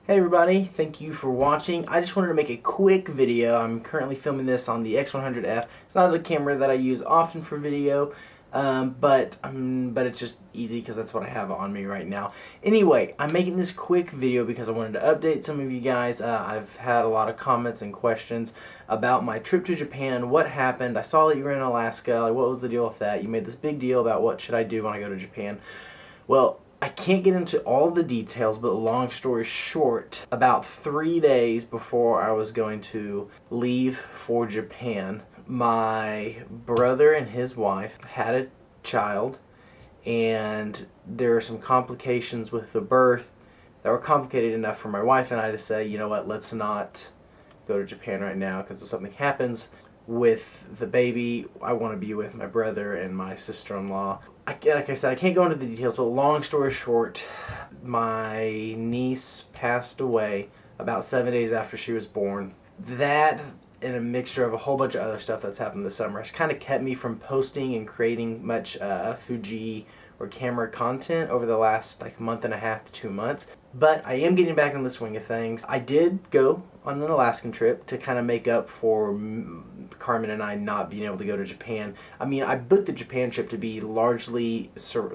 Hey everybody, thank you for watching. I just wanted to make a quick video. I'm currently filming this on the X100F. It's not a camera that I use often for video, but it's just easy because that's what I have on me right now. Anyway, I'm making this quick video because I wanted to update some of you guys. I've had a lot of comments and questions about my trip to Japan. What happened? I saw that you were in Alaska. Like, what was the deal with that? You made this big deal about what should I do when I go to Japan. Well, I can't get into all the details, but long story short, about 3 days before I was going to leave for Japan, my brother and his wife had a child, and there were some complications with the birth that were complicated enough for my wife and I to say, you know what, let's not go to Japan right now, because if something happens with the baby, I want to be with my brother and my sister-in-law. Like I said, I can't go into the details, but long story short, my niece passed away about 7 days after she was born. That, and a mixture of a whole bunch of other stuff that's happened this summer, has kind of kept me from posting and creating much fuji or camera content over the last month and a half to 2 months. But I am getting back in the swing of things. I did go on an Alaskan trip to kind of make up for Carmen and I not being able to go to Japan. I mean, I booked the Japan trip to be largely centered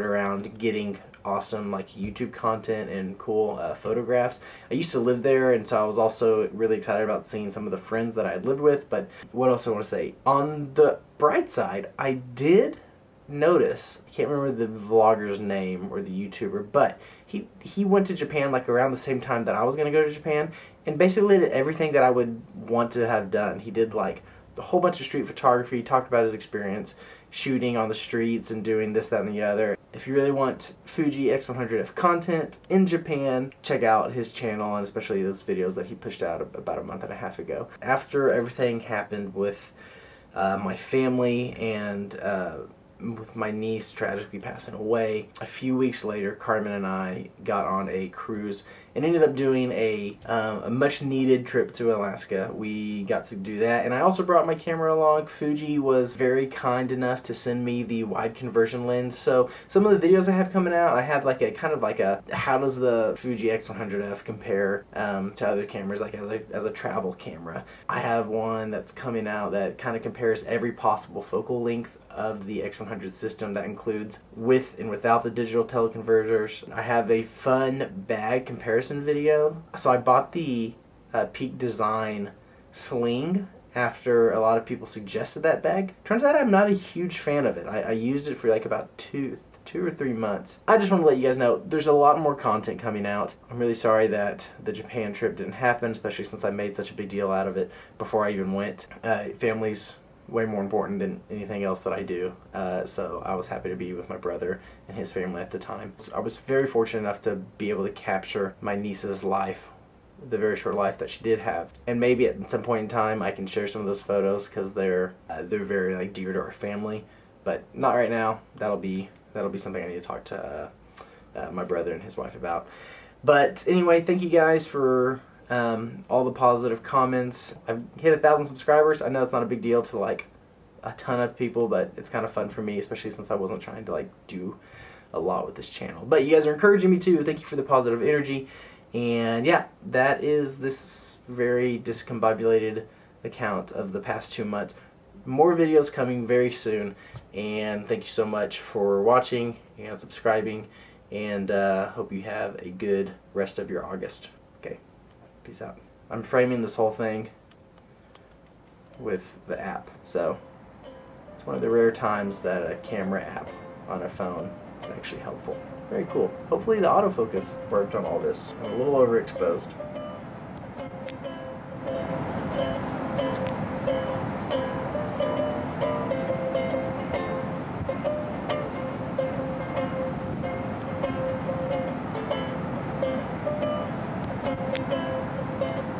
around getting awesome YouTube content and cool photographs. I used to live there, and so I was also really excited about seeing some of the friends that I had lived with. But what else I want to say? On the bright side, I did notice, I can't remember the vlogger's name or the YouTuber, but he went to Japan around the same time that I was going to go to Japan, and basically did everything that I would want to have done. He did a whole bunch of street photography, talked about his experience shooting on the streets and doing this, that, and the other. If you really want Fuji X100F content in Japan, check out his channel, and especially those videos that he pushed out about a month and a half ago. After everything happened with my family and with my niece tragically passing away, a few weeks later, Carmen and I got on a cruise and ended up doing a much needed trip to Alaska. We got to do that, and I also brought my camera along. Fuji was very kind enough to send me the wide conversion lens, so some of the videos I have coming out, I have a how does the Fuji X100F compare to other cameras, as a travel camera. I have one that's coming out that kind of compares every possible focal length of the X100 system. That includes with and without the digital teleconverters. I have a fun bag comparison video. So I bought the Peak Design sling after a lot of people suggested that bag. Turns out I'm not a huge fan of it. I used it for about two or 3 months. I just want to let you guys know there's a lot more content coming out. I'm really sorry that the Japan trip didn't happen, especially since I made such a big deal out of it before I even went. Family's way more important than anything else that I do, so I was happy to be with my brother and his family at the time. So I was very fortunate enough to be able to capture my niece's life, the very short life that she did have, and maybe at some point in time I can share some of those photos because they're very dear to our family, but not right now. That'll be something I need to talk to my brother and his wife about. But anyway, thank you guys for all the positive comments. I've hit 1,000 subscribers. I know it's not a big deal to a ton of people, but it's kind of fun for me, especially since I wasn't trying to do a lot with this channel. But you guys are encouraging me too. Thank you for the positive energy. And yeah, that is this very discombobulated account of the past 2 months. More videos coming very soon, and thank you so much for watching and subscribing, and hope you have a good rest of your August. Okay, peace out. I'm framing this whole thing with the app, so it's one of the rare times that a camera app on a phone is actually helpful. Very cool. Hopefully the autofocus worked on all this. I'm a little overexposed.